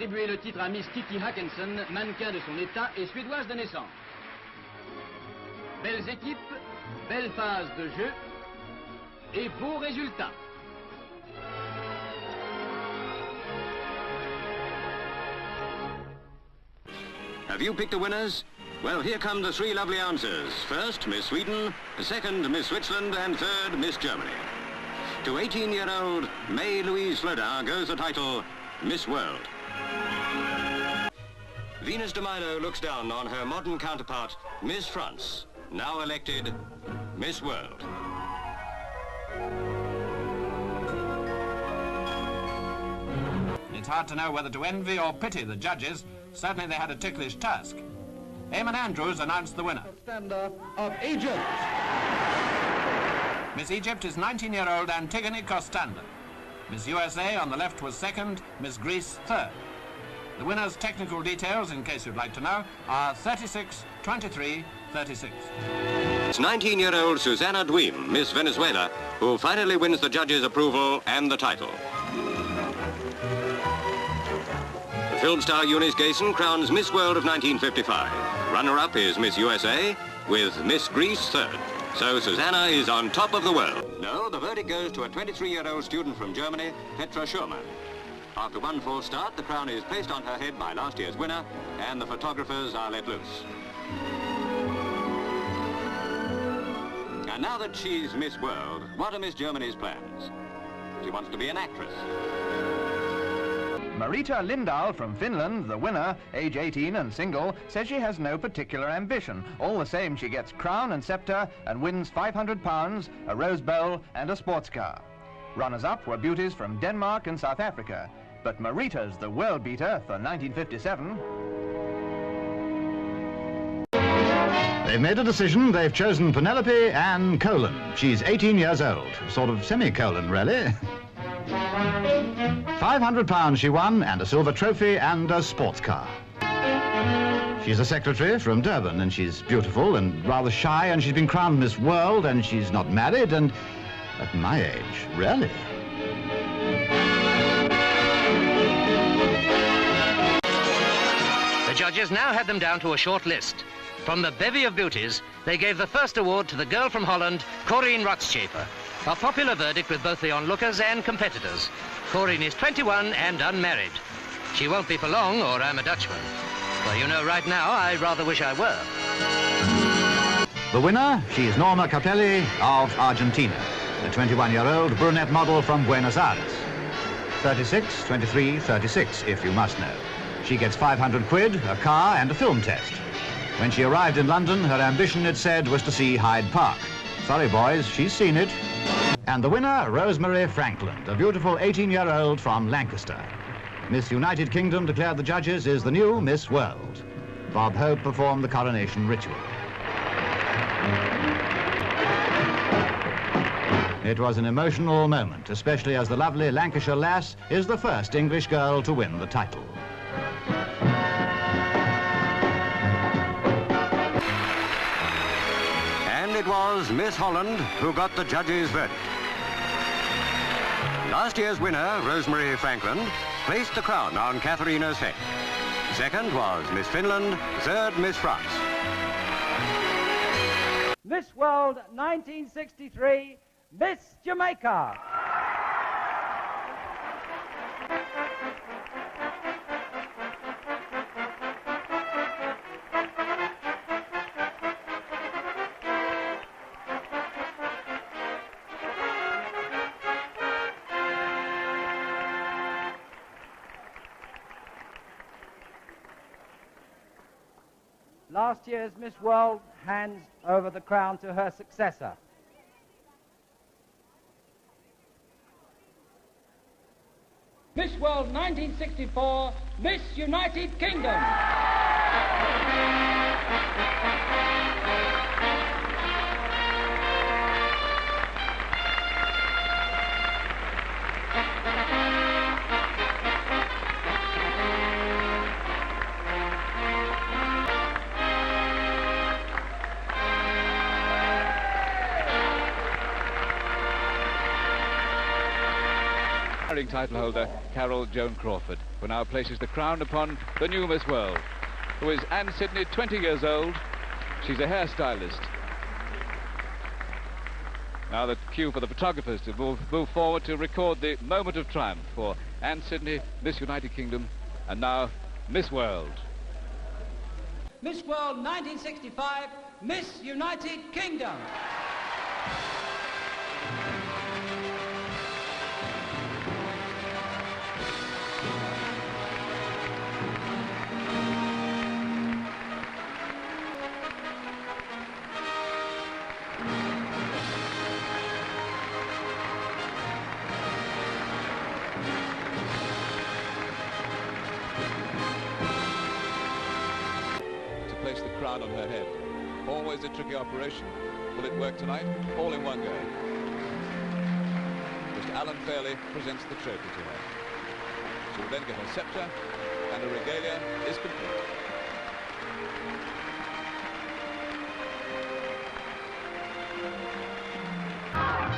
attribuer le titre à Miss Kiki Hackenson, mannequin de son état et suédoise de naissance. Belles équipes, belle phase de jeu et beaux résultats. Have you picked the winners? Well, here come the three lovely answers. First, Miss Sweden, second, Miss Switzerland, and third, Miss Germany. To 18-year-old May-Louise Flodin goes the title Miss World. Venus de Milo looks down on her modern counterpart, Miss France, now elected Miss World. It's hard to know whether to envy or pity the judges. Certainly they had a ticklish task. Eamon Andrews announced the winner. Standard of Egypt. Miss Egypt is 19-year-old Antigone Costander. Miss USA on the left was second, Miss Greece third. The winner's technical details, in case you'd like to know, are 36, 23, 36. It's 19-year-old Susanna Dweem, Miss Venezuela, who finally wins the judges' approval and the title. The film star Eunice Gayson crowns Miss World of 1955. Runner-up is Miss USA, with Miss Greece third. So Susanna is on top of the world. No, the verdict goes to a 23-year-old student from Germany, Petra Schurmann. After one false start, the crown is placed on her head by last year's winner, and the photographers are let loose. And now that she's Miss World, what are Miss Germany's plans? She wants to be an actress. Marita Lindahl from Finland, the winner, age 18 and single, says she has no particular ambition. All the same, she gets crown and scepter and wins £500, a rose bowl and a sports car. Runners-up were beauties from Denmark and South Africa, but Marita's the world beater for 1957. They've made a decision. They've chosen Penelope Ann Colon. She's 18 years old, sort of semi-colon, really. £500 she won, and a silver trophy and a sports car. She's a secretary from Durban, and she's beautiful and rather shy, and she's been crowned Miss World, and she's not married, and at my age, really. The judges now had them down to a short list. From the bevy of beauties, they gave the first award to the girl from Holland, Corine Rotschafer. A popular verdict with both the onlookers and competitors. Corine is 21 and unmarried. She won't be for long, or I'm a Dutchman. Well, you know, right now, I rather wish I were. The winner, she's Norma Capelli of Argentina, a 21-year-old brunette model from Buenos Aires. 36, 23, 36, if you must know. She gets 500 quid, a car, and a film test. When she arrived in London, her ambition, it said, was to see Hyde Park. Sorry, boys, she's seen it. And the winner, Rosemary Frankland, a beautiful 18-year-old from Lancaster. Miss United Kingdom declared the judges is the new Miss World. Bob Hope performed the coronation ritual. It was an emotional moment, especially as the lovely Lancashire lass is the first English girl to win the title. And it was Miss Holland who got the judges' verdict. Last year's winner, Rosemary Frankland, placed the crown on Katharina's head. Second was Miss Finland, third Miss France. Miss World 1963, Miss Jamaica. Last year's Miss World hands over the crown to her successor. Miss World 1964, Miss United Kingdom. retiring title holder, Carol Joan Crawford, who now places the crown upon the new Miss World, who is Anne Sidney, 20 years old. She's a hairstylist. Now the cue for the photographers to move forward to record the moment of triumph for Anne Sidney, Miss United Kingdom, and now Miss World. Miss World 1965, Miss United Kingdom. Place the crown on her head. Always a tricky operation. Will it work tonight? All in one go. Mr. Alan Fairley presents the trophy to her. She will then get her sceptre, and her regalia is complete.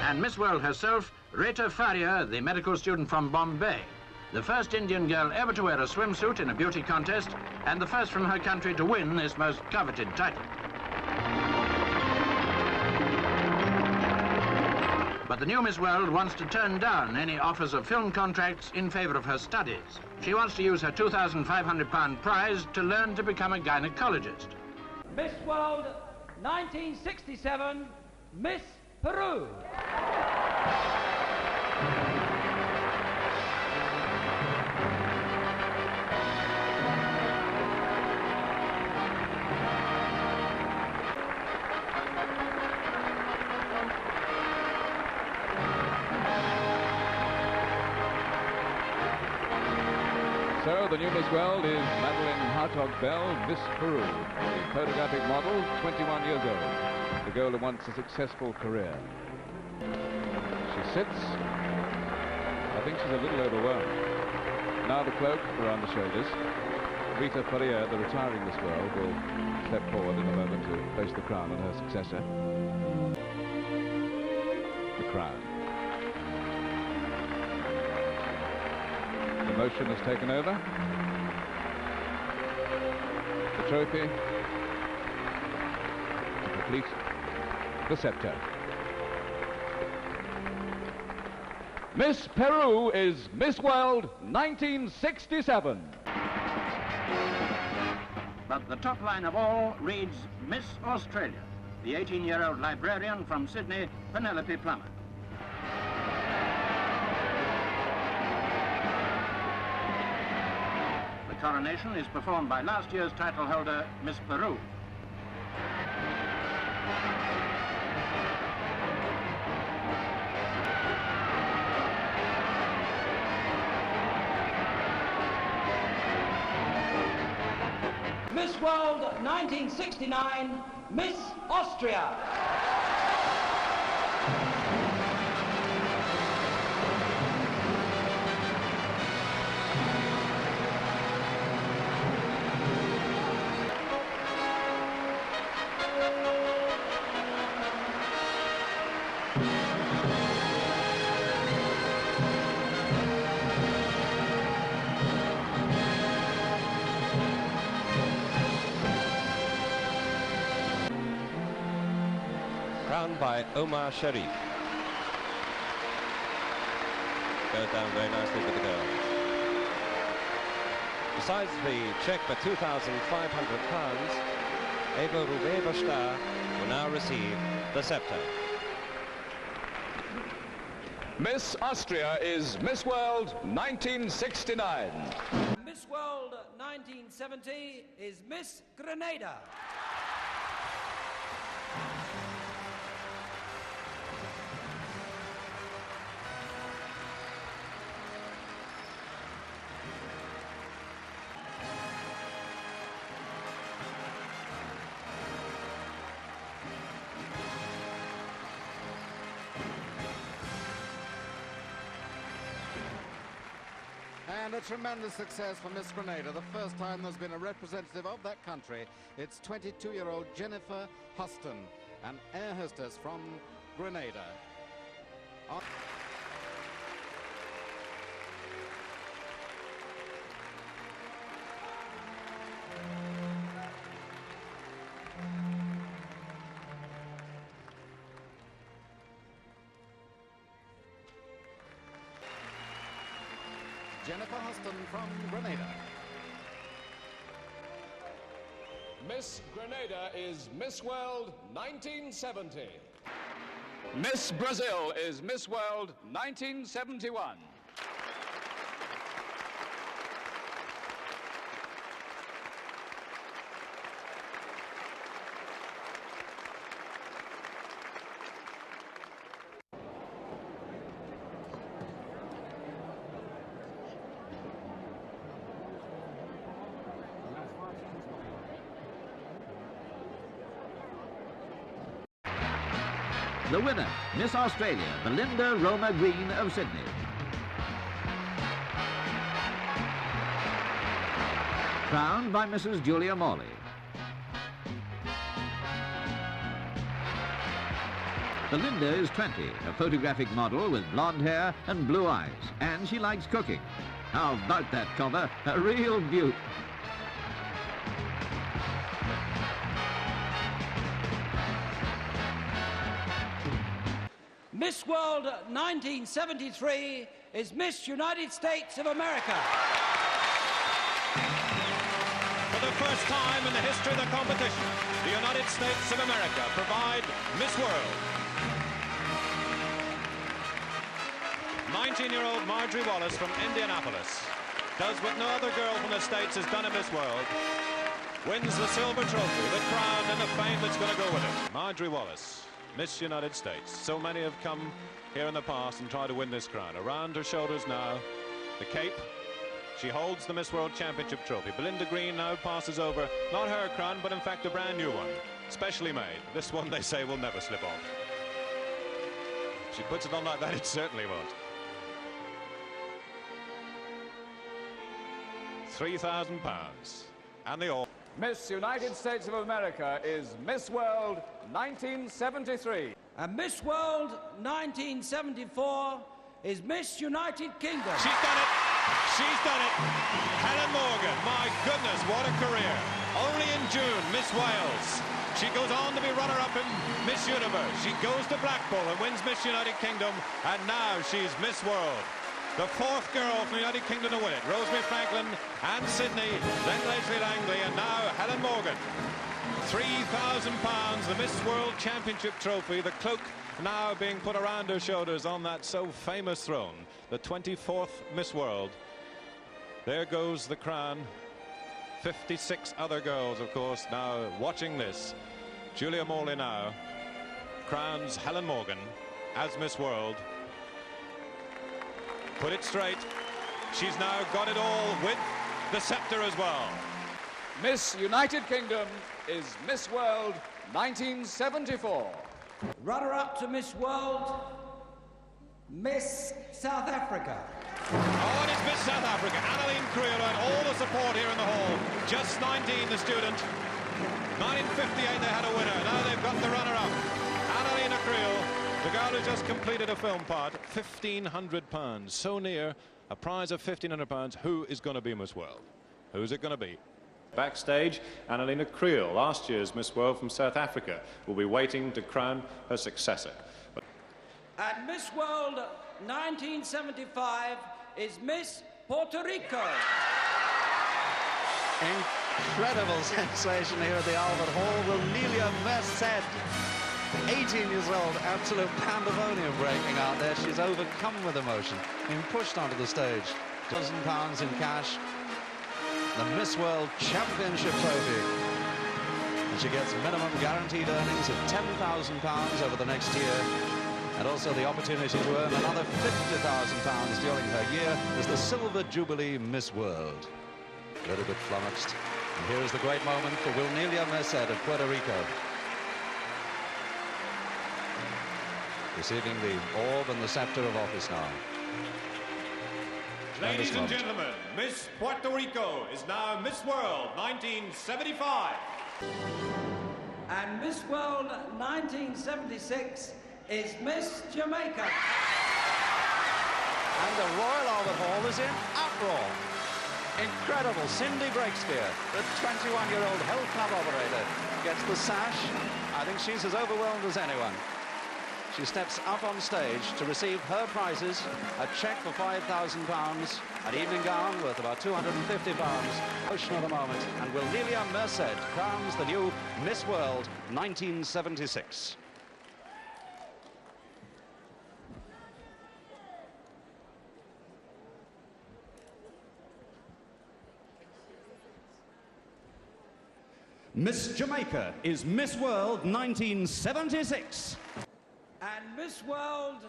And Miss World herself, Rita Faria, the medical student from Bombay. The first Indian girl ever to wear a swimsuit in a beauty contest, and the first from her country to win this most coveted title. But the new Miss World wants to turn down any offers of film contracts in favor of her studies. She wants to use her £2,500 prize to learn to become a gynecologist. Miss World 1967, Miss Peru. So the new Miss World is Madeline Hartog-Bell, Miss Peru, the photographic model, 21 years old. The girl who wants a successful career. She sits. I think she's a little overwhelmed. Now the cloak around the shoulders. Rita Faria, the retiring Miss World, will step forward in a moment to place the crown on her successor. The crown. The motion has taken over. The trophy to complete the sceptre. Miss Peru is Miss World 1967. But the top line of all reads Miss Australia, the 18-year-old librarian from Sydney, Penelope Plummer. The coronation is performed by last year's title holder, Miss Peru. Miss World 1969, Miss Austria. Crowned by Omar Sharif. Goes down very nicely for the girls. Besides the cheque for £2,500, Eva Roubaix-Bochta will now receive the sceptre. Miss Austria is Miss World 1969. Miss World 1970 is Miss Grenada. And a tremendous success for Miss Grenada, the first time there's been a representative of that country. It's 22-year-old Jennifer Huston, an air hostess from Grenada. Jennifer Huston from Grenada. Miss Grenada is Miss World 1970. Miss Brazil is Miss World 1971. The winner, Miss Australia, Belinda Roma Green of Sydney. Crowned by Mrs. Julia Morley. Belinda is 20, a photographic model with blonde hair and blue eyes, and she likes cooking. How about that cover? A real beaut. Miss World 1973 is Miss United States of America. For the first time in the history of the competition, the United States of America provide Miss World. 19-year-old Marjorie Wallace from Indianapolis does what no other girl from the States has done in Miss World. Wins the silver trophy, the crown, and the fame that's going to go with it. Marjorie Wallace, Miss United States. So many have come here in the past and tried to win this crown. Around her shoulders now, the cape. She holds the Miss World Championship trophy. Belinda Green now passes over, not her crown, but in fact a brand new one, specially made. This one, they say, will never slip off. If she puts it on like that, it certainly won't. 3,000 pounds. And the all. Miss United States of America is Miss World 1973. And Miss World 1974 is Miss United Kingdom. She's done it. She's done it. Helen Morgan, my goodness, what a career. Only in June, Miss Wales. She goes on to be runner-up in Miss Universe. She goes to Blackpool and wins Miss United Kingdom, and now she's Miss World. The fourth girl from the United Kingdom to win it. Rosemary Franklin and Sydney, then Leslie Langley, and now Helen Morgan. £3,000, the Miss World Championship trophy, the cloak now being put around her shoulders on that so famous throne, the 24th Miss World. There goes the crown. 56 other girls, of course, now watching this. Julia Morley now crowns Helen Morgan as Miss World. Put it straight. She's now got it all with the scepter as well. Miss United Kingdom is Miss World 1974. Runner-up to Miss World, Miss South Africa. Oh, and it's Miss South Africa, Annalene Creel, and all the support here in the hall. Just 19, the student. 1958, they had a winner. Now they've got the runner-up, Annalene Creel. The girl who just completed a film part, £1,500, so near a prize of £1,500. Who is going to be Miss World? Who's it going to be? Backstage, Annalena Creel, last year's Miss World from South Africa, will be waiting to crown her successor. And Miss World 1975 is Miss Puerto Rico. Incredible sensation here at the Albert Hall. Will Nelia Merced, 18 years old, absolute pandemonium breaking out there. She's overcome with emotion, being pushed onto the stage. £1,000 in cash, the Miss World Championship trophy. And she gets minimum guaranteed earnings of £10,000 over the next year, and also the opportunity to earn another £50,000 during her year as the Silver Jubilee Miss World. A little bit flummoxed. And here's the great moment for Wilnelia Merced of Puerto Rico. Receiving the orb and the scepter of office now. Ladies and gentlemen, Miss Puerto Rico is now Miss World 1975. And Miss World 1976 is Miss Jamaica. And the Royal Albert Hall is in uproar. Incredible. Cindy Breakspear, the 21-year-old health club operator, gets the sash. I think she's as overwhelmed as anyone. She steps up on stage to receive her prizes, a cheque for £5,000, an evening gown worth about £250, motion of the moment, and Wilnelia Merced crowns the new Miss World 1976. Miss Jamaica is Miss World 1976. And Miss World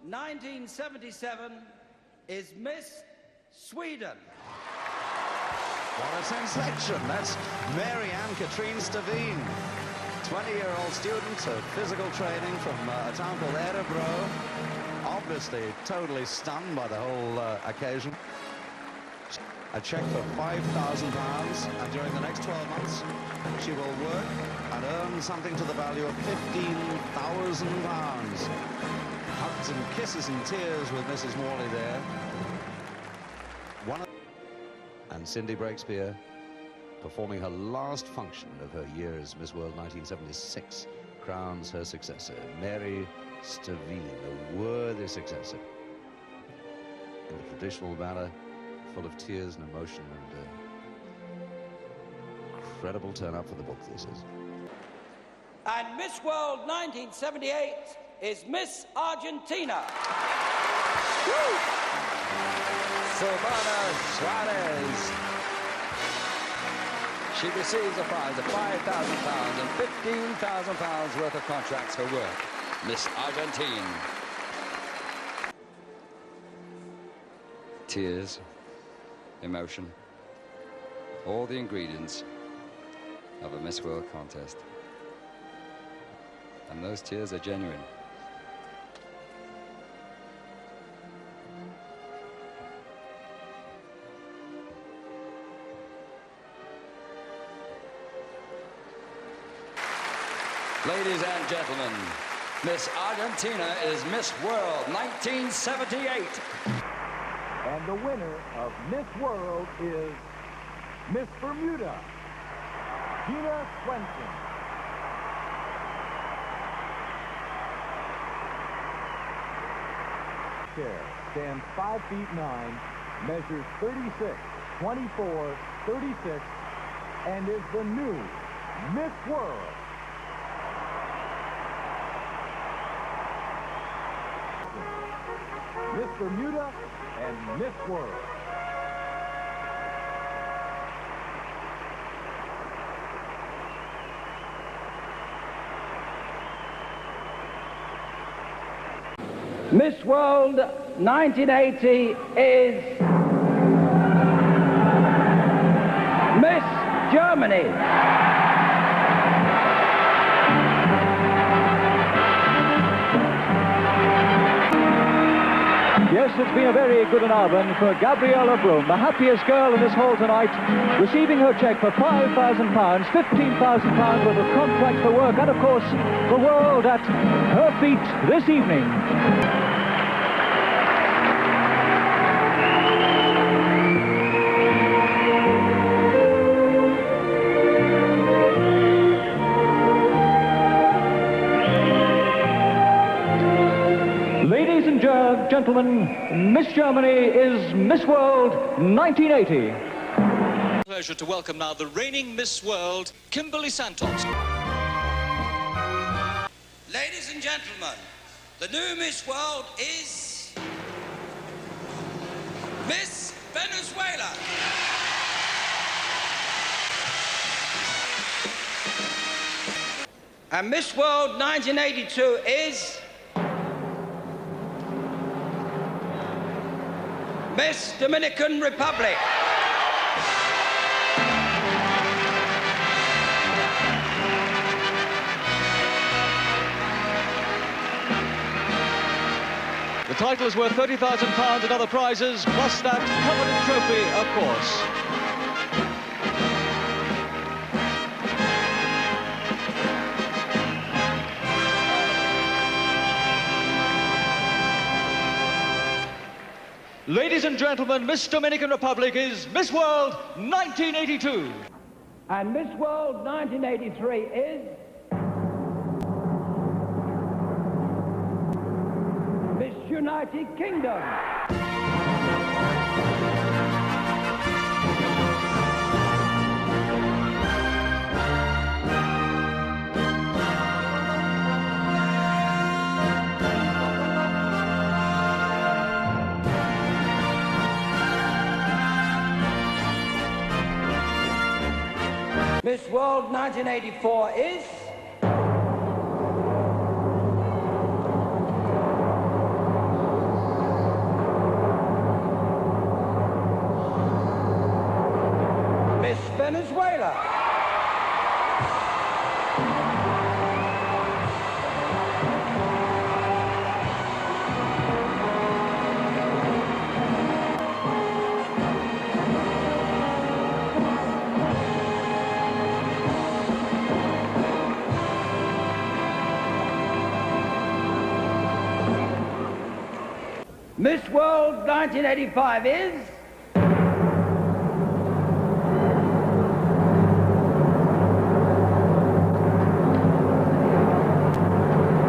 1977 is Miss Sweden. What a sensation. That's Mary Ann-Katrine Stavine, 20-year-old student of physical training from a town called Edinburgh. Obviously totally stunned by the whole occasion. A cheque for £5,000, and during the next 12 months, she will work and earn something to the value of £15,000. Hugs and kisses and tears with Mrs. Morley there. And Cindy Breakspear, performing her last function of her year as Miss World 1976, crowns her successor, Mary Stavine, a worthy successor. In the traditional manner, full of tears and emotion, and incredible turn-up for the book, this is. And Miss World 1978 is Miss Argentina. Silvana Suarez. She receives a prize of £5,000 and £15,000 worth of contracts for work. Miss Argentine. Tears, emotion, all the ingredients of a Miss World contest. And those tears are genuine. Ladies and gentlemen, Miss Argentina is Miss World 1978. And the winner of Miss World is Miss Bermuda, Gina Swenson. Stands 5 feet 9, measures 36, 24, 36, and is the new Miss World. Miss Bermuda and Miss World. Miss World 1980 is Miss Germany. Yes, it's been a very good announcement for Gabriella Broom, the happiest girl in this hall tonight, receiving her cheque for £5,000, £15,000 worth of contracts for work, and of course, the world at her feet this evening. Ladies and gentlemen, Miss Germany is Miss World 1980. Pleasure to welcome now the reigning Miss World, Kimberly Santos. Ladies and gentlemen, the new Miss World is Miss Venezuela. And Miss World 1982 is Miss Dominican Republic. The title is worth £30,000 and other prizes, plus that coveted trophy, of course. Ladies and gentlemen, Miss Dominican Republic is Miss World 1982. And Miss World 1983 is United Kingdom. Miss World 1984 is... Miss Venezuela. Miss World 1985 is...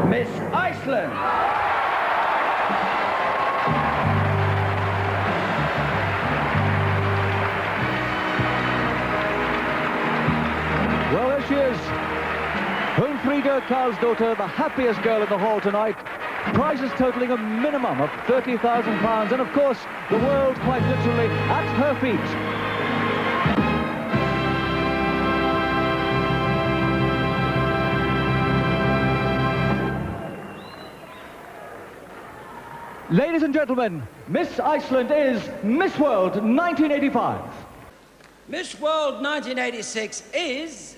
Miss Iceland. Well, there she is. Wilfrida Karlsdottir, the happiest girl in the hall tonight. Prizes totaling a minimum of £30,000, and of course, the world quite literally at her feet. Ladies and gentlemen, Miss Iceland is Miss World 1985. Miss World 1986 is...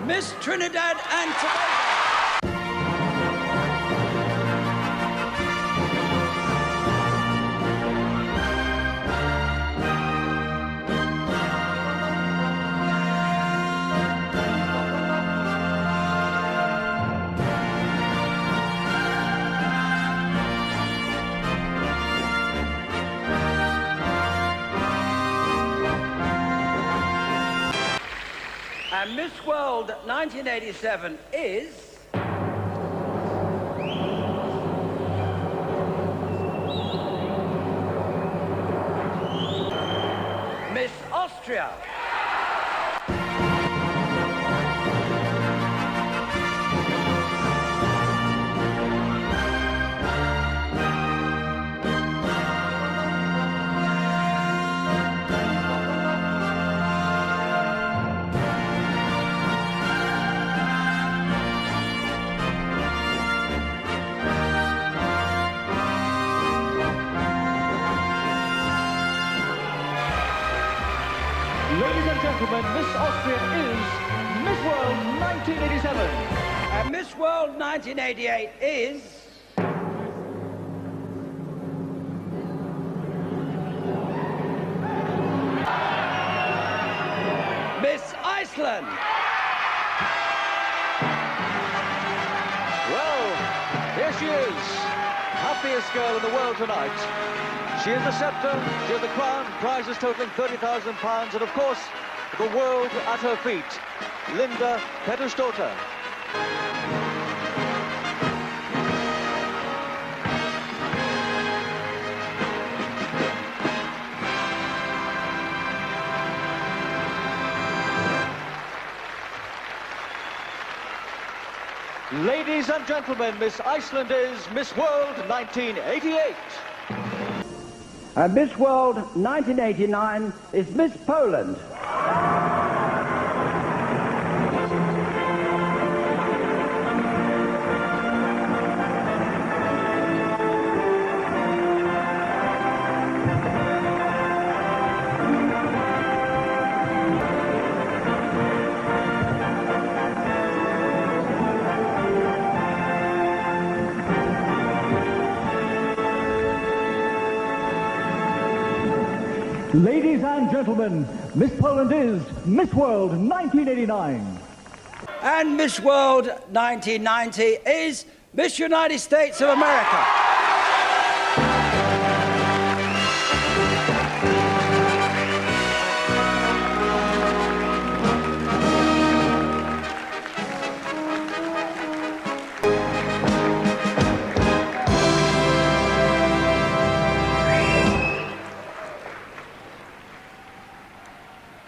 Miss Trinidad and Tobago. And Miss World 1987 is... Miss Austria. Ladies and gentlemen, Miss Austria is Miss World 1987. And Miss World 1988 is... Miss Iceland. Well, here she is, happiest girl in the world tonight. She has the sceptre, she has the crown, prizes totaling £30,000, and of course, the world at her feet. Linda Pedersdottir. Ladies and gentlemen, Miss Iceland is Miss World 1988. And Miss World 1989 is Miss Poland. Ladies and gentlemen, Miss Poland is Miss World 1989. And Miss World 1990 is Miss United States of America.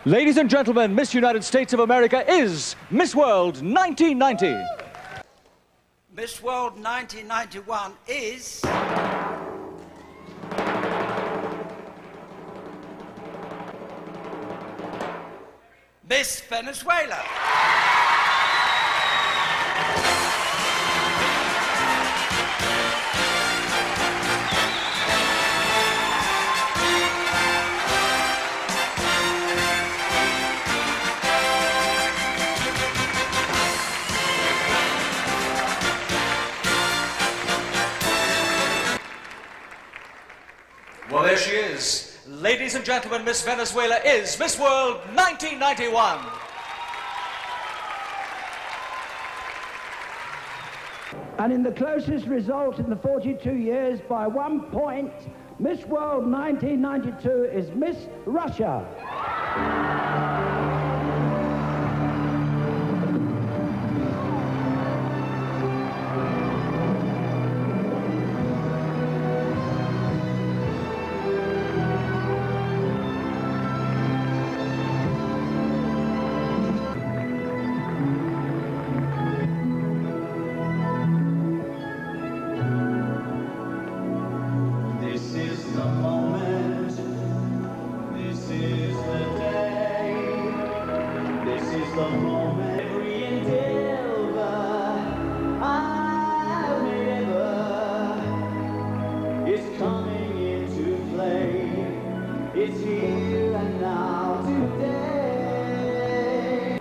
Ladies and gentlemen, Miss United States of America is Miss World 1990. Miss World 1991 is... Miss Venezuela. Well, there she is. Ladies and gentlemen, Miss Venezuela is Miss World 1991. And in the closest result in the 42 years by 1 point, Miss World 1992 is Miss Russia.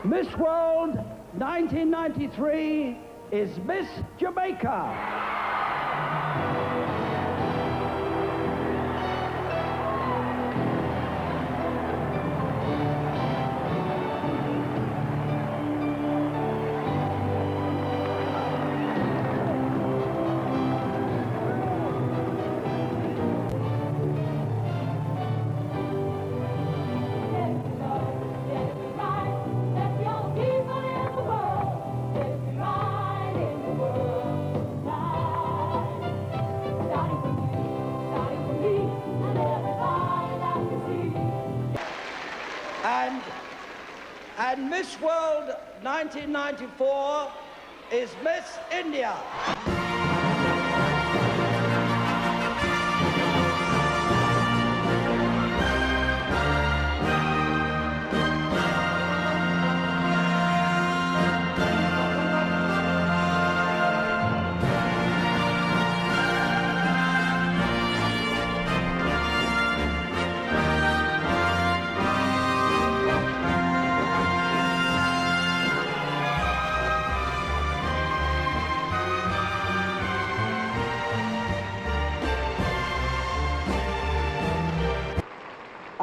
Miss World 1993 is Miss Jamaica. And Miss World 1994 is Miss India.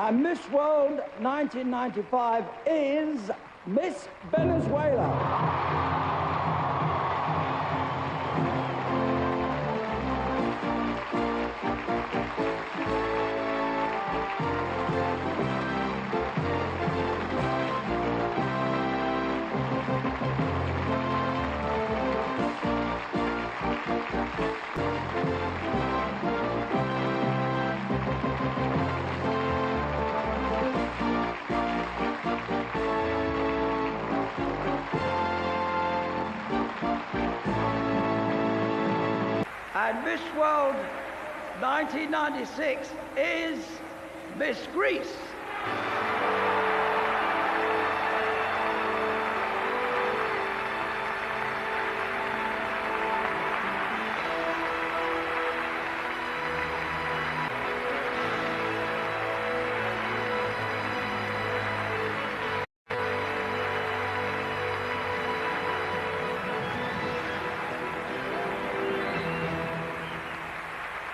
And Miss World 1995 is Miss Venezuela. And Miss World 1996 is Miss Greece.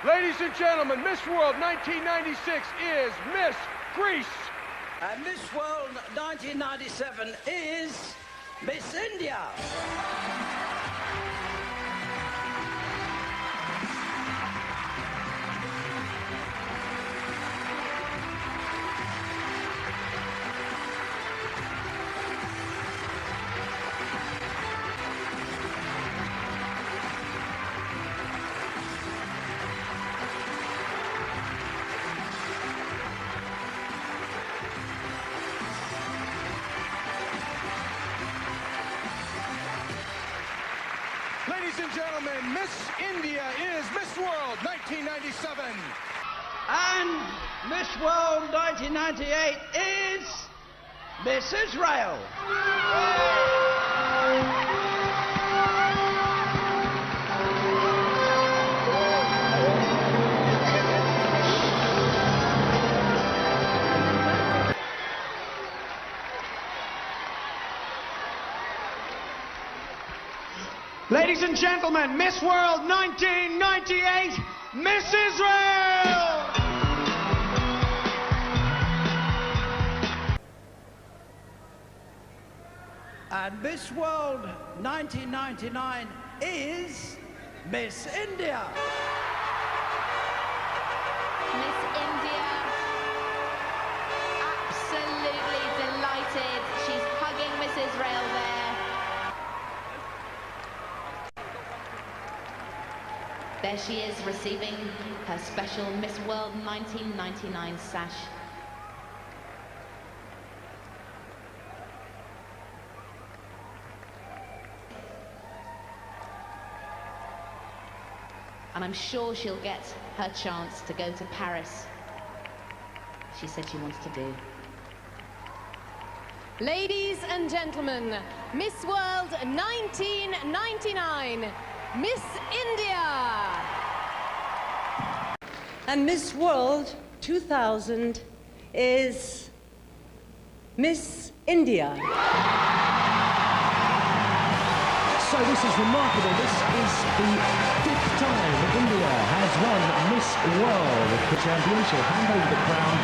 Ladies and gentlemen, Miss World 1996 is Miss Greece. And Miss World 1997 is Miss India. gentlemen, Miss India is Miss World 1997. And Miss World 1998 is Miss Israel. Ladies and gentlemen, Miss World 1998, Miss Israel! And Miss World 1999 is Miss India. Miss India, absolutely delighted. She's hugging Miss Israel there. There she is receiving her special Miss World 1999 sash. And I'm sure she'll get her chance to go to Paris. She said she wants to do. Ladies and gentlemen, Miss World 1999, Miss India. And Miss World 2000 is Miss India. So this is remarkable. This is the 5th time India has won Miss World. The champion, she'll hand over the crown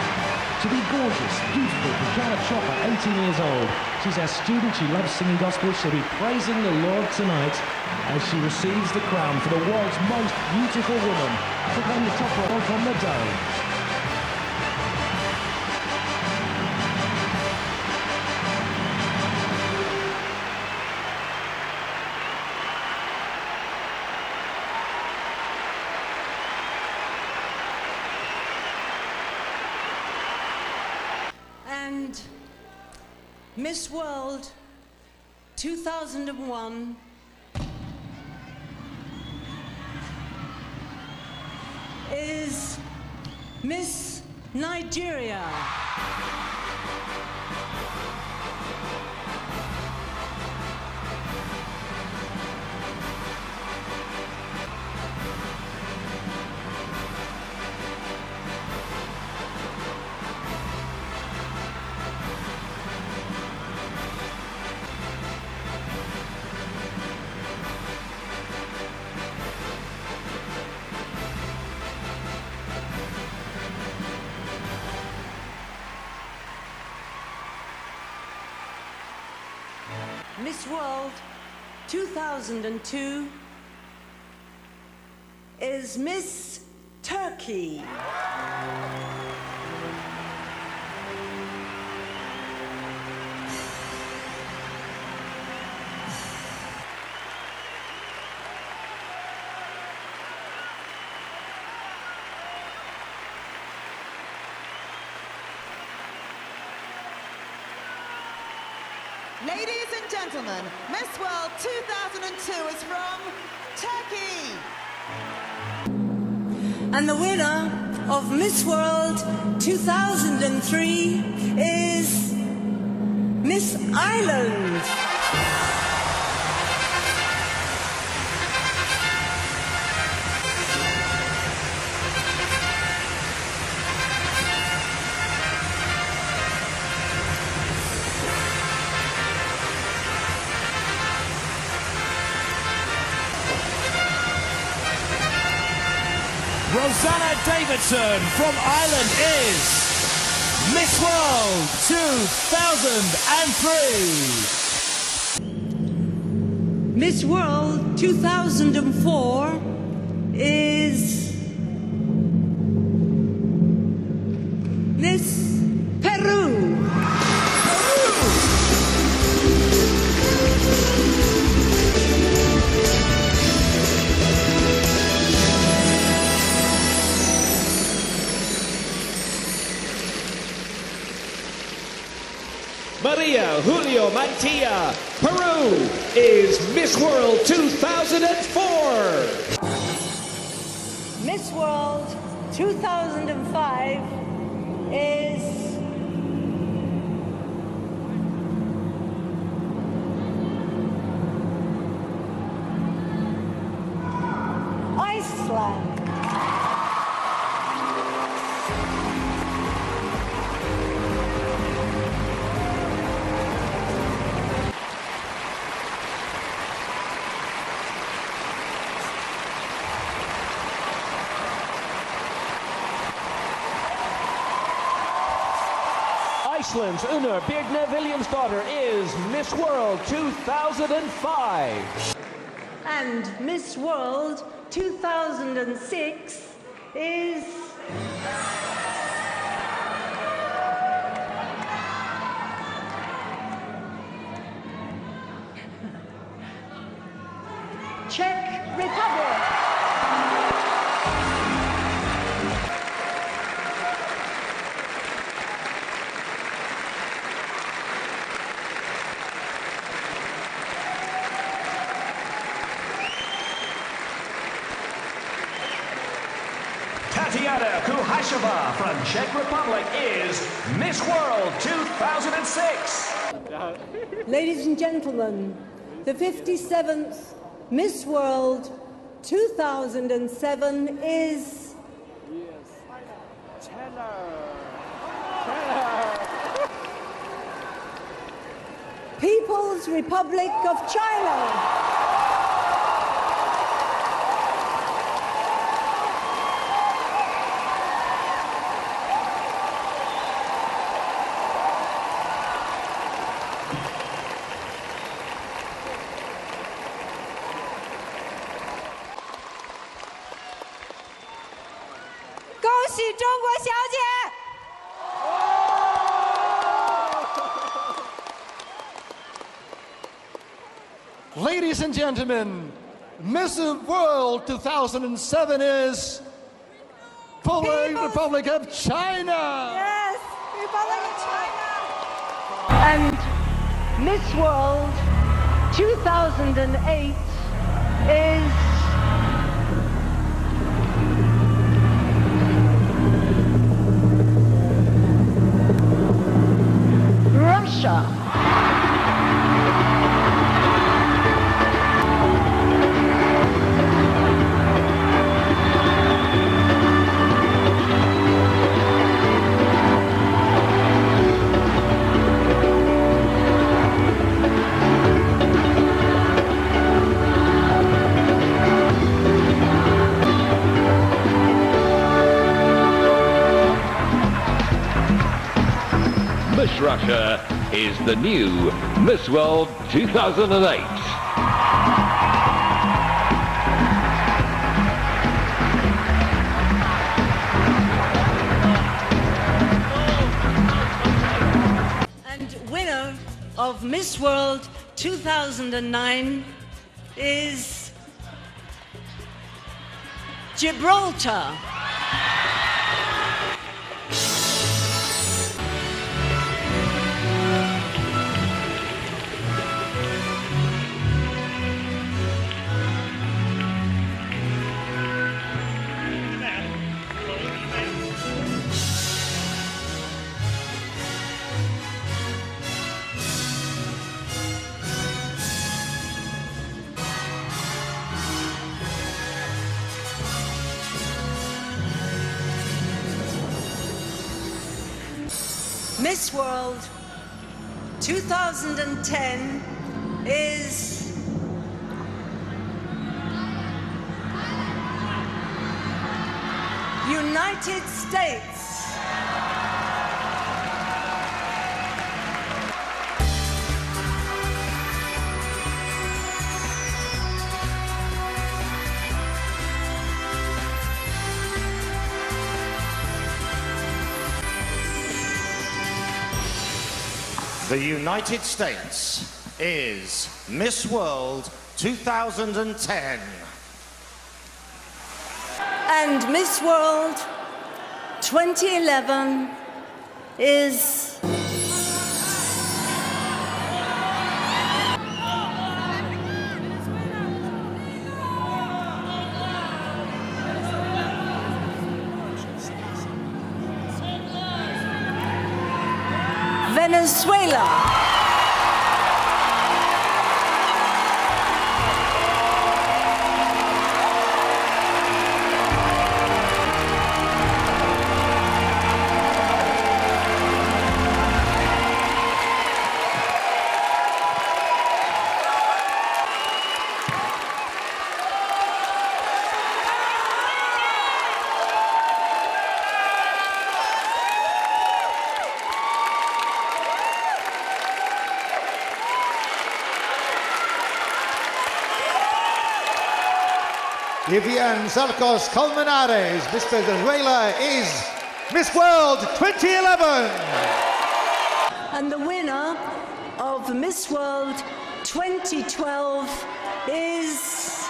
to the gorgeous, beautiful Pujana Chopra, 18 years old. She's our student, she loves singing gospel. She'll be praising the Lord tonight as she receives the crown for the world's most beautiful woman. Took home the top roll from the dome. And Miss World 2001 is Miss Nigeria. Miss World 2002 is Miss Turkey. Ladies and gentlemen, Miss World 2002 is from Turkey. And the winner of Miss World 2003 is Miss Ireland. Rosanna Davidson from Ireland is Miss World 2003. Miss World 2004 is Miss Peru. Maria Julio Mantilla, Peru, is Miss World 2004. Miss World 2005 is Iceland. Iceland's Una Birna Williamsdottir is Miss World 2005. And Miss World 2006 is Czech Republic. Tatiana Kuhasheva from Czech Republic is Miss World 2006. Ladies and gentlemen, the 57th Miss World 2007 is People's Republic of China. Ladies and gentlemen, Miss World 2007 is Republic of China. Yes, Republic of China. And Miss World 2008 is Russia. Miss Russia is the new Miss World 2008. And winner of Miss World 2009 is Gibraltar. Miss World 2010 is United States. The United States is Miss World 2010. And Miss World 2011 is Venezuela. Vivian Sarcos Colmenares, Miss Venezuela, is Miss World 2011. And the winner of Miss World 2012 is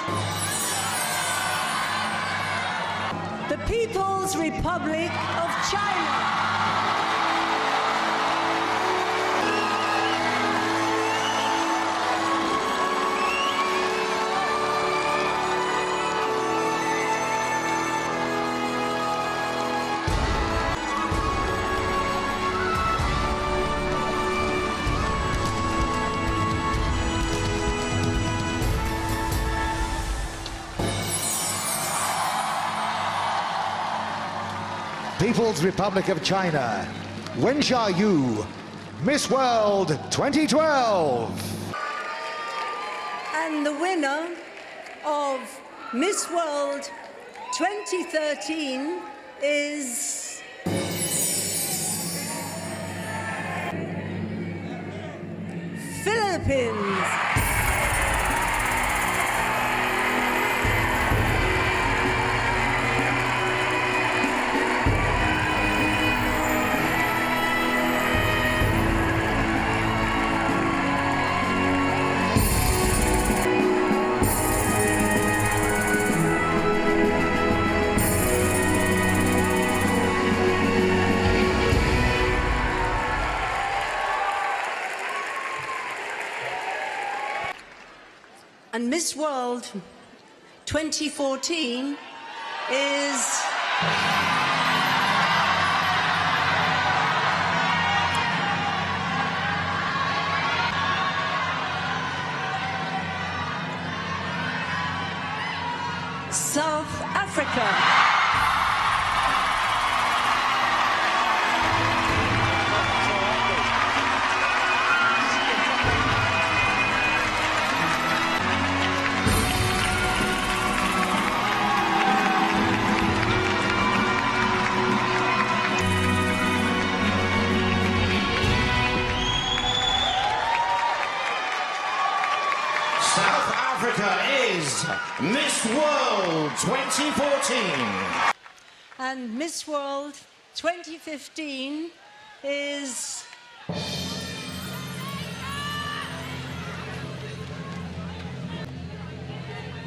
the People's Republic of China. People's Republic of China, Wen Xiaoyu, Miss World 2012. And the winner of Miss World 2013 is Philippines. And Miss World 2014 is South Africa. South Africa is Miss World 2014. And Miss World 2015 is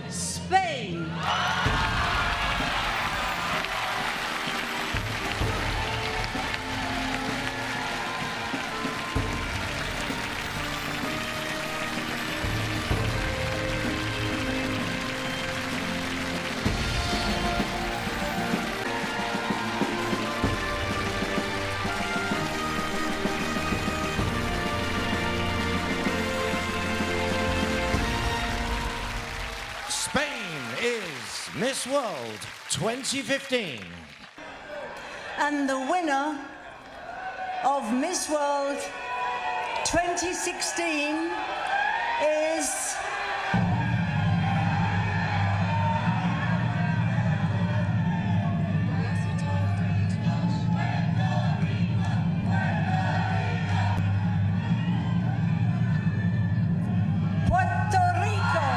Spain. Spain is Miss World 2015. And the winner of Miss World 2016 is Puerto Rico.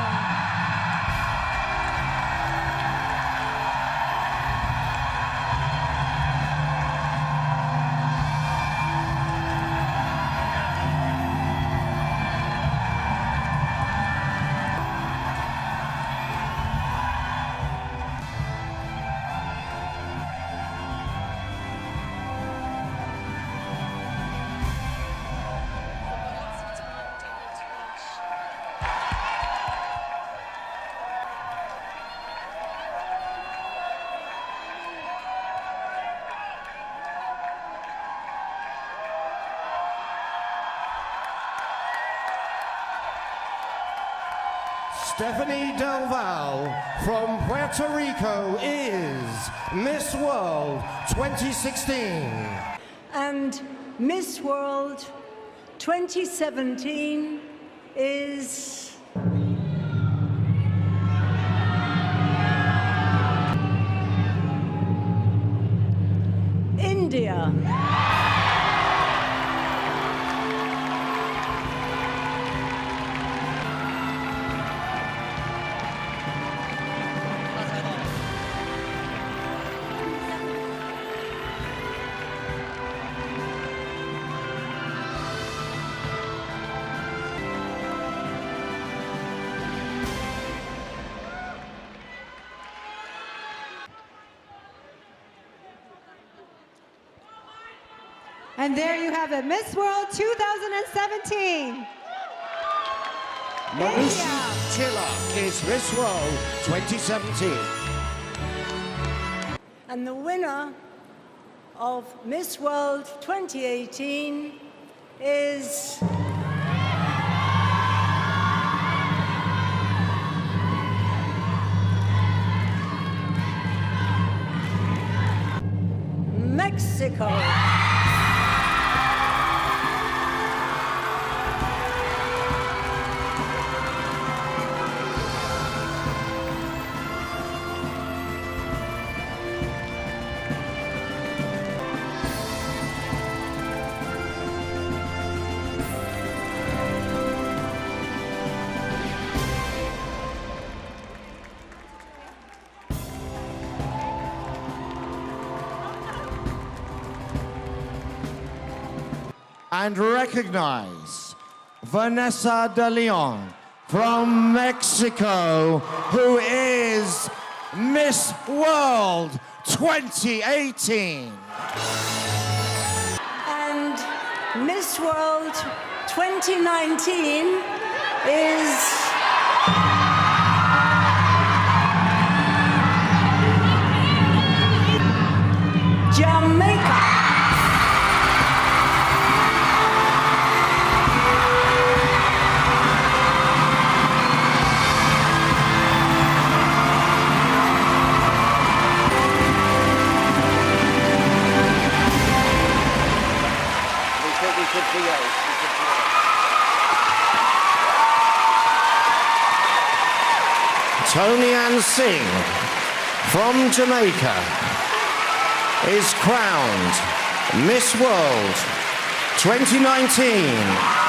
Stephanie Del Val from Puerto Rico is Miss World 2016. And Miss World 2017 is... India. And there you have it, Miss World 2017. Marushi Chilla is Miss World 2017. And the winner of Miss World 2018 is... Mexico. And recognize Vanessa de Leon from Mexico, who is Miss World 2018. And Miss World 2019 is... Jamaica. Tony Ann Singh from Jamaica is crowned Miss World 2019.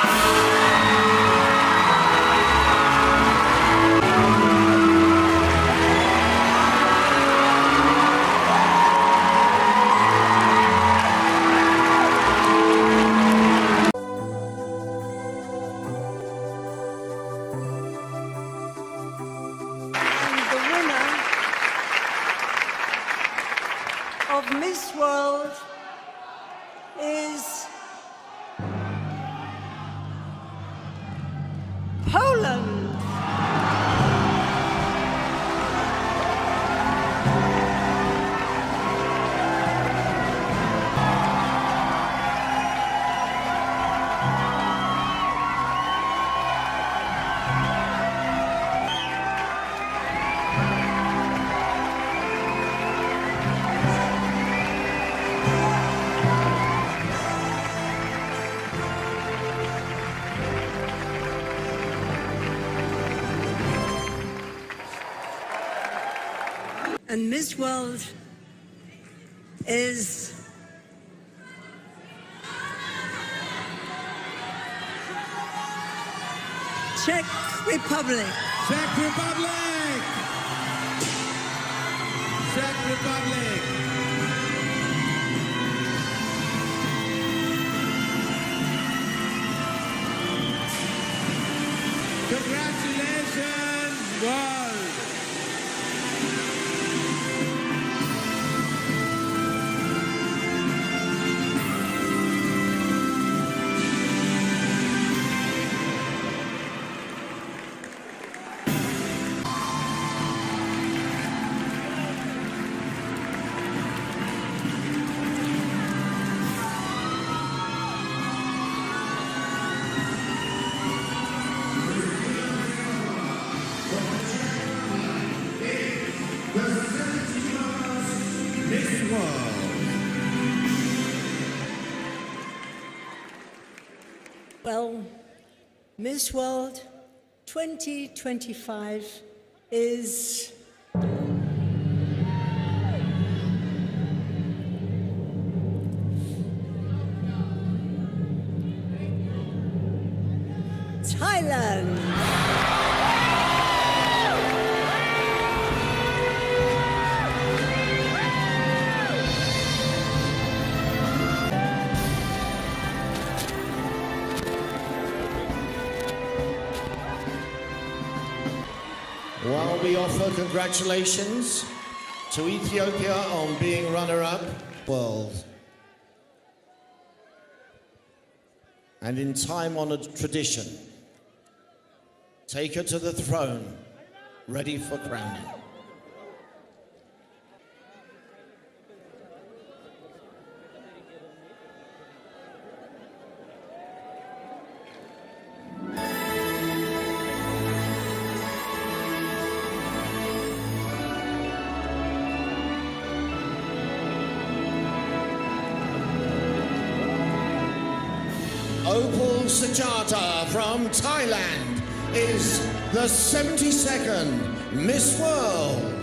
Of Miss World is Poland. And Miss World is Czech Republic. Czech Republic! Czech Republic! Congratulations, world! Well, Miss World 2025 is Thailand. While we offer congratulations to Ethiopia on being runner-up world. And in time-honored tradition, take her to the throne, ready for crowning. Opal Sajata from Thailand is the 72nd Miss World.